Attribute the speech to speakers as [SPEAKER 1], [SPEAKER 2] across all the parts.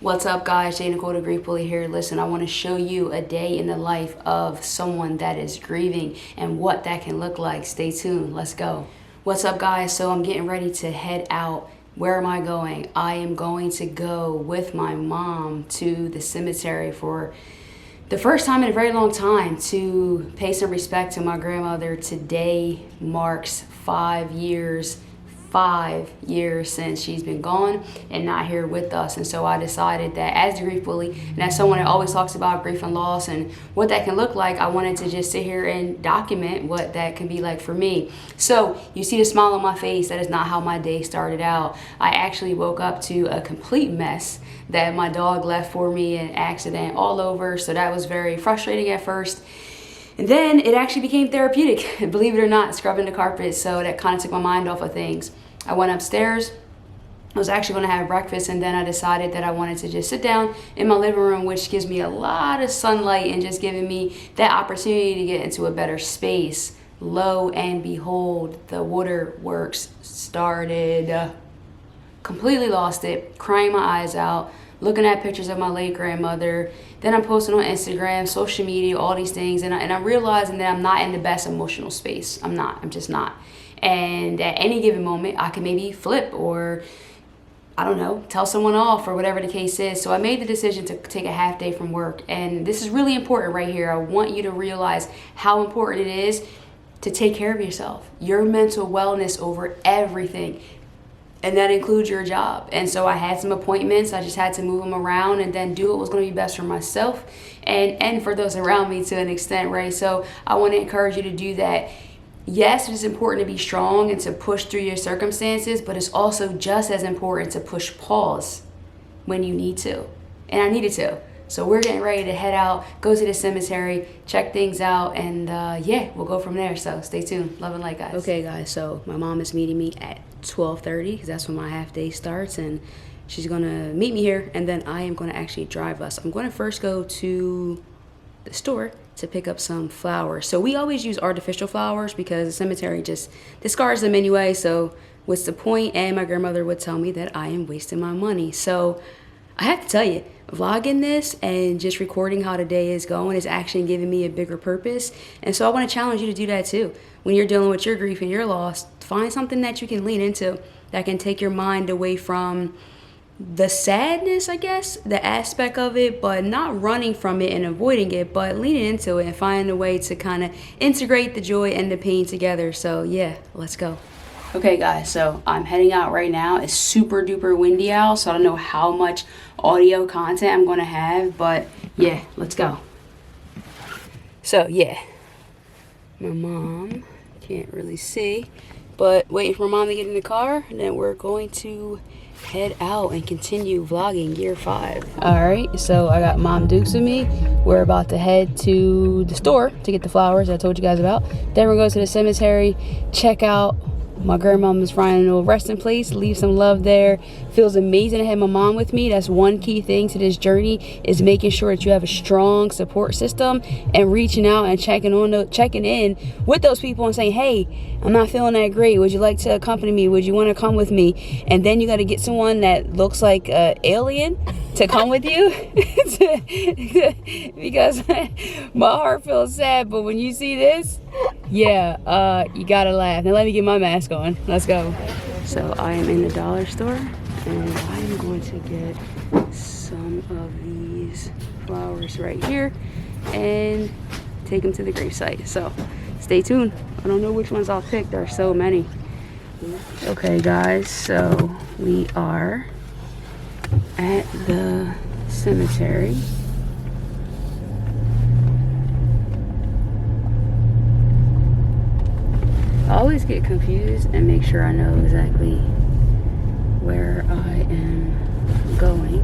[SPEAKER 1] What's up, guys? J.Nicole the Grief Bully here. Listen, I want to show you a day in the life of someone that is grieving and what that can look like. Stay tuned. Let's go. What's up, guys? So I'm getting ready to head out. Where am I going? I am going to go with my mom to the cemetery for the first time in a very long time to pay some respect to my grandmother. Today marks 5 years since she's been gone and not here with us. And so I decided that as the grief bully and as someone that always talks about grief and loss and what that can look like, I wanted to just sit here and document what that can be like for me. So you see the smile on my face. That is not how my day started out. I actually woke up to a complete mess that my dog left for me, an accident all over. So that was very frustrating at first. And then it actually became therapeutic, believe it or not, scrubbing the carpet. So that kind of took my mind off of things. I went upstairs. I was actually going to have breakfast, and then I decided that I wanted to just sit down in my living room, which gives me a lot of sunlight and just giving me that opportunity to get into a better space. Lo and behold, the waterworks started. Completely lost it, crying my eyes out, looking at pictures of my late grandmother. Then I'm posting on Instagram, social media, all these things, and I'm realizing that I'm not in the best emotional space. I'm just not. And at any given moment, I can maybe flip or, I don't know, tell someone off or whatever the case is. So I made the decision to take a half day from work. And this is really important right here. I want you to realize how important it is to take care of yourself, your mental wellness over everything. And that includes your job. And so I had some appointments. I just had to move them around and then do what was going to be best for myself and for those around me to an extent, right? So I want to encourage you to do that. Yes, it is important to be strong and to push through your circumstances, but it's also just as important to push pause when you need to. And I needed to. So we're getting ready to head out, go to the cemetery, check things out, and yeah, we'll go from there. So stay tuned. Love and light, guys. Okay, guys, so my mom is meeting me at 12:30 because that's when my half day starts, and she's gonna meet me here, and then I am gonna actually drive us. I'm gonna first go to the store to pick up some flowers. So we always use artificial flowers because the cemetery just discards them anyway. So what's the point? And my grandmother would tell me that I am wasting my money. So I have to tell you, vlogging this and just recording how the day is going is actually giving me a bigger purpose. And so I want to challenge you to do that too. When you're dealing with your grief and your loss, find something that you can lean into that can take your mind away from the sadness, I guess, the aspect of it, but not running from it and avoiding it, but leaning into it and finding a way to kind of integrate the joy and the pain together. So yeah, let's go. Okay, guys, so I'm heading out right now. It's super duper windy out, so I don't know how much audio content I'm going to have, but yeah, let's go. So yeah, my mom, can't really see, but waiting for mom to get in the car, and then we're going to head out and continue vlogging year 5. All right, so I got Mom Dukes with me. We're about to head to the store to get the flowers I told you guys about. Then we're going to the cemetery, check out my grandmama's final resting place, leave some love there. Feels amazing to have my mom with me. That's one key thing to this journey, is making sure that you have a strong support system and reaching out and checking in with those people and saying, hey, I'm not feeling that great. Would you like to accompany me? Would you want to come with me? And then you got to get someone that looks like an alien to come with you because my heart feels sad. But when you see this, yeah, you gotta laugh. Now let me get my mask on. Let's go. So I am in the dollar store, and I am going to get some of these flowers right here and take them to the gravesite. So stay tuned. I don't know which ones I'll pick. There are so many. Okay, guys, so we are at the cemetery. I always get confused and make sure I know exactly where I am going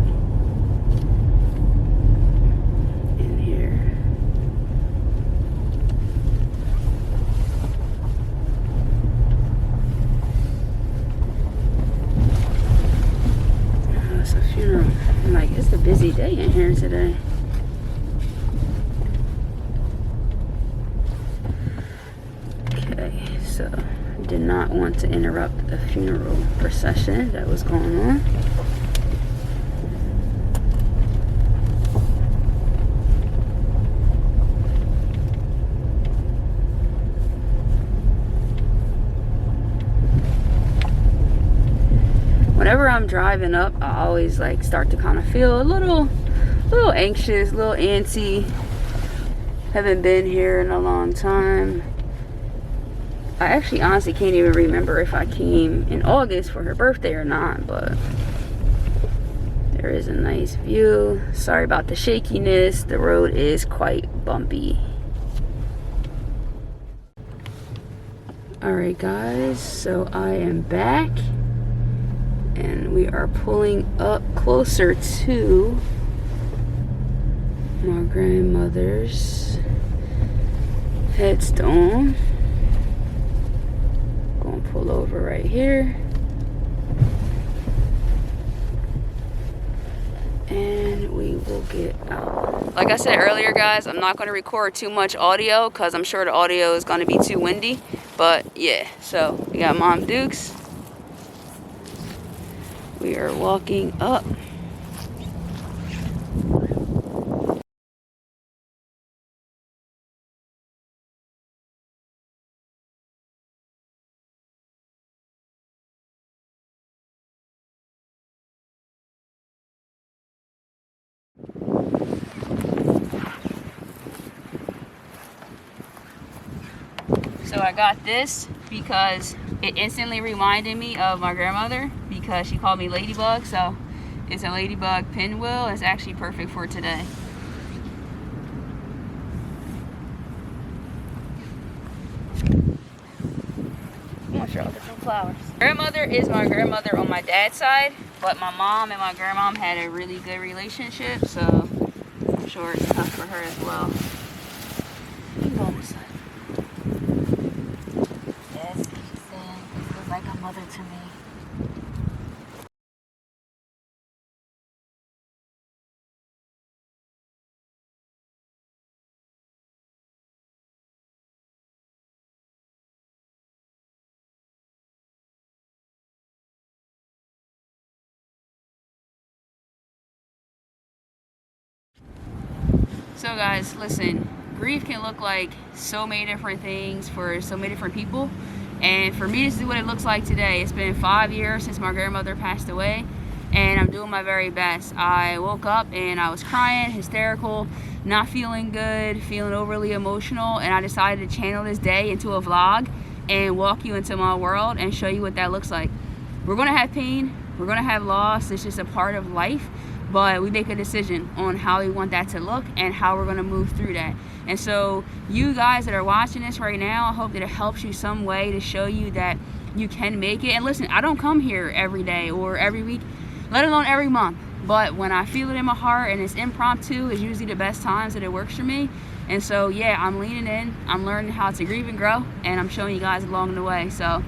[SPEAKER 1] in here. Oh, it's a funeral. I'm like, it's a busy day in here today. Okay, so did not want to interrupt the funeral procession that was going on. whenever I'm driving up, I always like start to kind of feel a little anxious, a little antsy. Haven't been here in a long time. I actually honestly can't even remember if I came in August for her birthday or not, but there is a nice view. Sorry about the shakiness. The road is quite bumpy. Alright guys, so I am back and we are pulling up closer to my grandmother's headstone. Gonna pull over right here. And we will get out. Like I said earlier guys, I'm not going to record too much audio because I'm sure the audio is going to be too windy. But yeah, so we got Mom Dukes. We are walking up. So I got this because it instantly reminded me of my grandmother because she called me Ladybug. So it's a Ladybug pinwheel. It's actually perfect for today. I'm gonna show the some flowers. Grandmother is my grandmother on my dad's side, but my mom and my grandmom had a really good relationship, so I'm sure it's tough for her as well. You can go on this side. Yes, she's saying this was like a mother to me. So guys, listen, grief can look like so many different things for so many different people. And for me, this is what it looks like today. It's been 5 years since my grandmother passed away, and I'm doing my very best. I woke up and I was crying, hysterical, not feeling good, feeling overly emotional, and I decided to channel this day into a vlog and walk you into my world and show you what that looks like. We're gonna have pain, we're gonna have loss, it's just a part of life. But we make a decision on how we want that to look and how we're going to move through that. And so you guys that are watching this right now, I hope that it helps you some way to show you that you can make it. And listen, I don't come here every day or every week, let alone every month. But when I feel it in my heart and it's impromptu, is usually the best times that it works for me. And so yeah, I'm leaning in, I'm learning how to grieve and grow, and I'm showing you guys along the way. So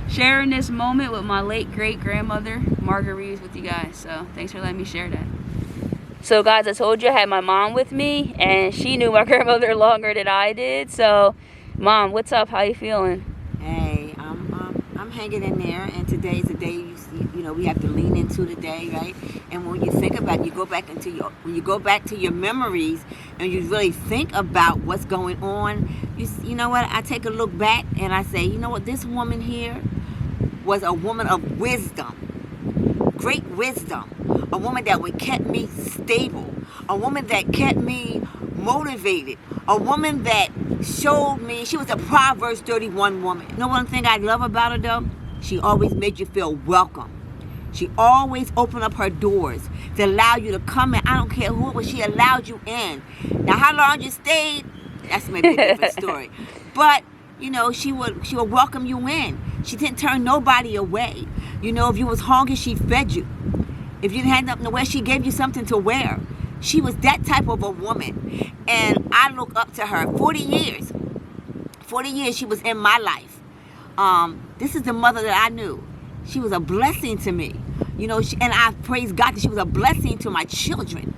[SPEAKER 1] sharing this moment with my late great grandmother, Margaret Reeves, with you guys. So thanks for letting me share that. So guys, I told you I had my mom with me, and she knew my grandmother longer than I did. So Mom, what's up? How you feeling?
[SPEAKER 2] Hey, I'm hanging in there, and today is the day you know we have to lean into the day, right? And when you think about it, when you go back to your memories and you really think about what's going on, you know what? I take a look back and I say, you know what? This woman here was a woman of wisdom, great wisdom, a woman that would kept me stable, a woman that kept me motivated, a woman that showed me she was a Proverbs 31 woman. You know one thing I love about her though? She always made you feel welcome. She always opened up her doors to allow you to come in. I don't care who it was, she allowed you in. Now how long you stayed, that's maybe a different story. But you know, she would welcome you in. She didn't turn nobody away. You know, if you was hungry, she fed you. If you didn't have nothing to wear, she gave you something to wear. She was that type of a woman. And I look up to her. 40 years she was in my life. This is the mother that I knew. She was a blessing to me. You know, and I praise God that she was a blessing to my children.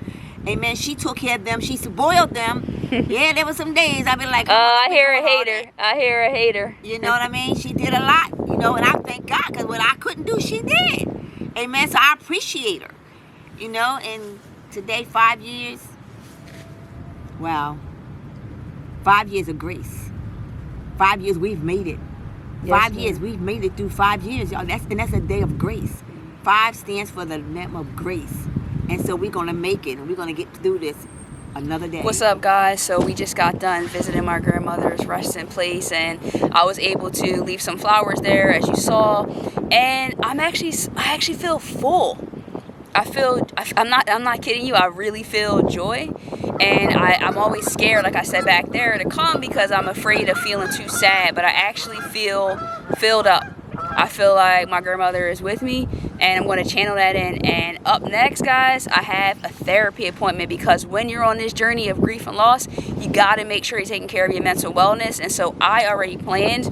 [SPEAKER 2] Amen. She took care of them. She spoiled them. Yeah, there were some days I'd be like,
[SPEAKER 1] I hear a hater. I hear a hater.
[SPEAKER 2] You know what I mean? She did a lot, you know, and I thank God because what I couldn't do, she did. Amen. So I appreciate her, you know, and today, 5 years, wow, 5 years of grace. 5 years we've made it. Yes, 5 years we've made it through 5 years, y'all. That's a day of grace. 5 stands for the name of grace. And so we're going to make it, and we're going to get through this another day.
[SPEAKER 1] What's up, guys? So we just got done visiting my grandmother's resting place, and I was able to leave some flowers there, as you saw. And I actually feel full. I'm not kidding you. I really feel joy, and I'm always scared, like I said back there, to come because I'm afraid of feeling too sad. But I actually feel filled up. I feel like my grandmother is with me, and I'm going to channel that in. And up next, guys, I have a therapy appointment, because when you're on this journey of grief and loss, you got to make sure you're taking care of your mental wellness. And so I already planned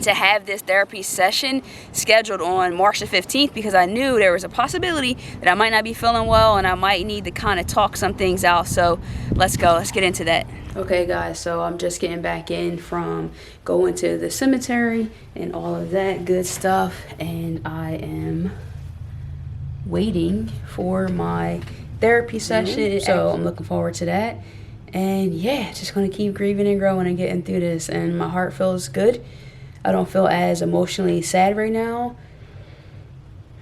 [SPEAKER 1] to have this therapy session scheduled on March the 15th, because I knew there was a possibility that I might not be feeling well and I might need to kind of talk some things out. So let's get into that. Okay, guys, so I'm just getting back in from going to the cemetery and all of that good stuff, and I am waiting for my therapy session. So I'm looking forward to that. And yeah, just gonna keep grieving and growing and getting through this, and my heart feels good. I don't feel as emotionally sad right now.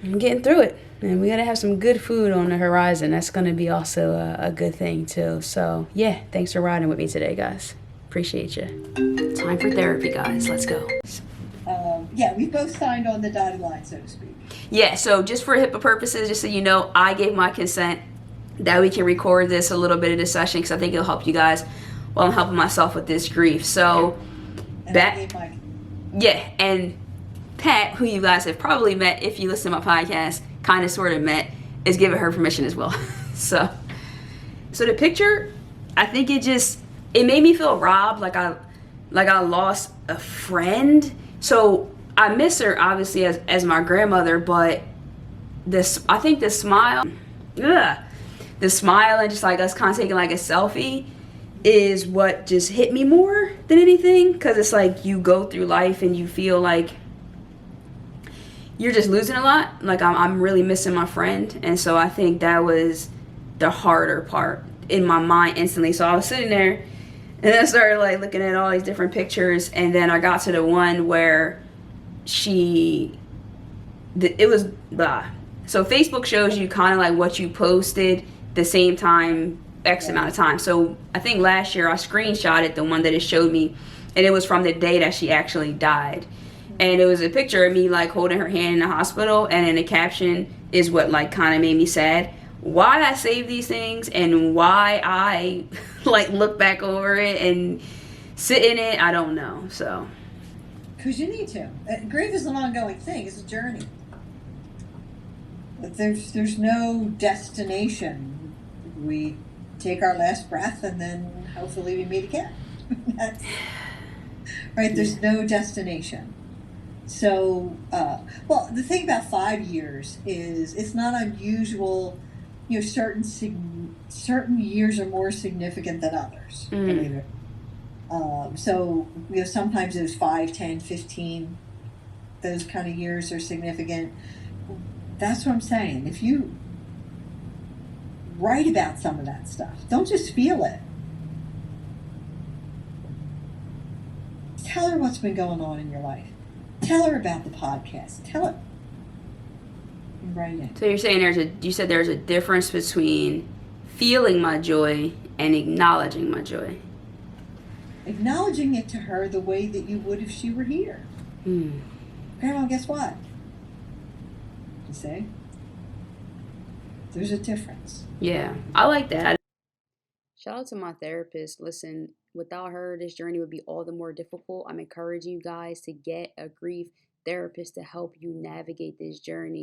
[SPEAKER 1] I'm getting through it. And we gotta have some good food on the horizon. That's gonna be also a good thing too. So yeah, thanks for riding with me today, guys. Appreciate you. Time for therapy, guys. Let's go.
[SPEAKER 3] Yeah, we both signed on the dotted line, so to speak.
[SPEAKER 1] Yeah, so just for HIPAA purposes, just so you know, I gave my consent that we can record this, a little bit of this session, because I think it'll help you guys while I'm helping myself with this grief. So
[SPEAKER 3] And I gave my
[SPEAKER 1] yeah, and Pat, who you guys have probably met if you listen to my podcast, kind of sort of met, is giving her permission as well. so the picture, I think it made me feel robbed, like I lost a friend. So I miss her obviously as my grandmother, but I think the smile and just like us kind of taking like a selfie is what just hit me more than anything, because it's like you go through life and you feel like you're just losing a lot. Like I'm really missing my friend, and so I think that was the harder part in my mind instantly. So I was sitting there and I started like looking at all these different pictures, and then I got to the one where it was blah. So Facebook shows you kind of like what you posted the same time, X amount of time. So I think last year I screenshotted the one that it showed me, and it was from the day that she actually died. And it was a picture of me like holding her hand in the hospital, and then the caption is what like kind of made me sad. Why I save these things and why I like look back over it and sit in it, I don't know. So
[SPEAKER 3] because you need to. Grief is an ongoing thing. It's a journey. But there's no destination. We take our last breath, and then hopefully we meet again. Right? There's no destination. So, well, the thing about 5 years is it's not unusual. You know, certain years are more significant than others. So, you know, sometimes it was 5, 10, 15. Those kind of years are significant. That's what I'm saying. If you write about some of that stuff, don't just feel it. Tell her what's been going on in your life. Tell her about the podcast. Tell her. Write it.
[SPEAKER 1] So you're saying you said there's a difference between feeling my joy and acknowledging my joy.
[SPEAKER 3] Acknowledging it to her the way that you would if she were here. Grandma, guess what? You say? There's a difference.
[SPEAKER 1] Yeah, I like that. Shout out to my therapist. Listen, without her, this journey would be all the more difficult. I'm encouraging you guys to get a grief therapist to help you navigate this journey.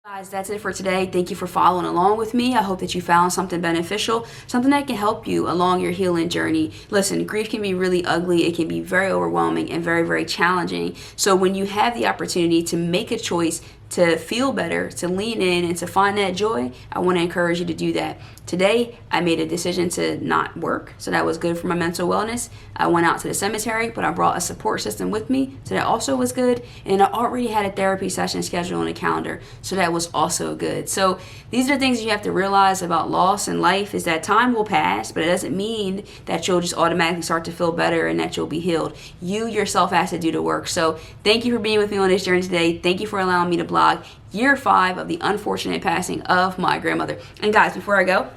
[SPEAKER 1] Guys, that's it for today. Thank you for following along with me. I hope that you found something beneficial, something that can help you along your healing journey. Listen, grief can be really ugly. It can be very overwhelming and very, very challenging. So when you have the opportunity to make a choice to feel better, to lean in, and to find that joy, I want to encourage you to do that. Today, I made a decision to not work, so that was good for my mental wellness. I went out to the cemetery, but I brought a support system with me, so that also was good. And I already had a therapy session scheduled on the calendar, so that was also good. So these are the things you have to realize about loss in life, is that time will pass, but it doesn't mean that you'll just automatically start to feel better and that you'll be healed. You yourself have to do the work. So thank you for being with me on this journey today. Thank you for allowing me to vlog, year 5 of the unfortunate passing of my grandmother. And guys, before I go,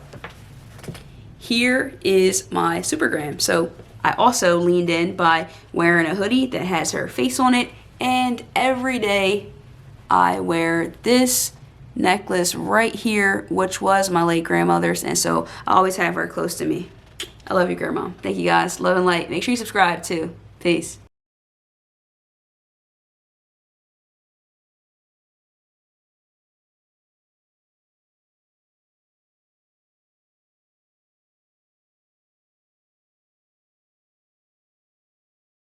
[SPEAKER 1] here is my supergram. So I also leaned in by wearing a hoodie that has her face on it, and every day I wear this necklace right here, which was my late grandmother's, and so I always have her close to me. I love you, Grandma. Thank you guys. Love and light. Make sure you subscribe too. Peace.